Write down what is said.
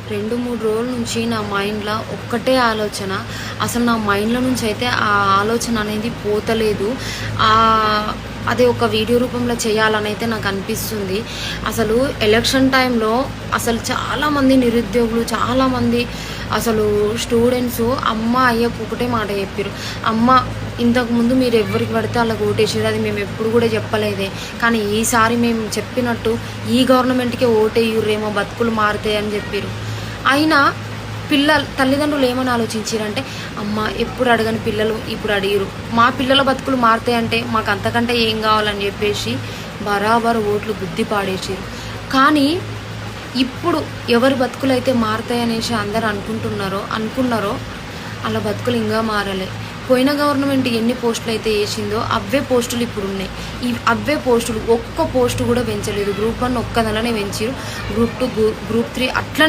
2-3 రోజుల నుంచి నా మైండ్లో ఒక్కటే ఆలోచన. అసలు నా మైండ్లో నుంచి అయితే ఆ ఆలోచన అనేది పోతలేదు. అదే ఒక వీడియో రూపంలో చేయాలని అయితే నాకు అనిపిస్తుంది. అసలు ఎలక్షన్ టైంలో అసలు చాలామంది నిరుద్యోగులు, చాలామంది అసలు స్టూడెంట్స్ అమ్మ అయ్యకు ఒకటే మాట చెప్పారు. అమ్మ, ఇంతకుముందు మీరు ఎవరికి పడితే వాళ్ళకి ఓటేసారు, అది మేము ఎప్పుడు కూడా చెప్పలేదే, కానీ ఈసారి మేము చెప్పినట్టు ఈ గవర్నమెంట్కే ఓటేయుర్రేమో బతుకులు మారుతాయని చెప్పారు. అయినా తల్లిదండ్రులు ఏమని ఆలోచించారంటే, అమ్మ ఎప్పుడు అడగని పిల్లలు ఇప్పుడు అడిగిరు, మా పిల్లల బతుకులు మారుతాయంటే మాకు అంతకంటే ఏం కావాలని చెప్పేసి బరాబర్ ఓట్లు బుద్ధి పాడేసారు. కానీ ఇప్పుడు ఎవరి బతుకులు అయితే మారుతాయనేసి అందరు అనుకున్నారో అలా బతుకులు ఇంకా మారలే. పోయిన గవర్నమెంట్ ఎన్ని పోస్టులు అయితే వేసిందో అవే పోస్టులు ఇప్పుడు ఉన్నాయి. అవే పోస్టులు ఒక్క పోస్టు కూడా పెంచలేదు. గ్రూప్ 1 ఒక్కదననే పెంచారు, గ్రూప్ 2 గ్రూప్ 3 అట్లనే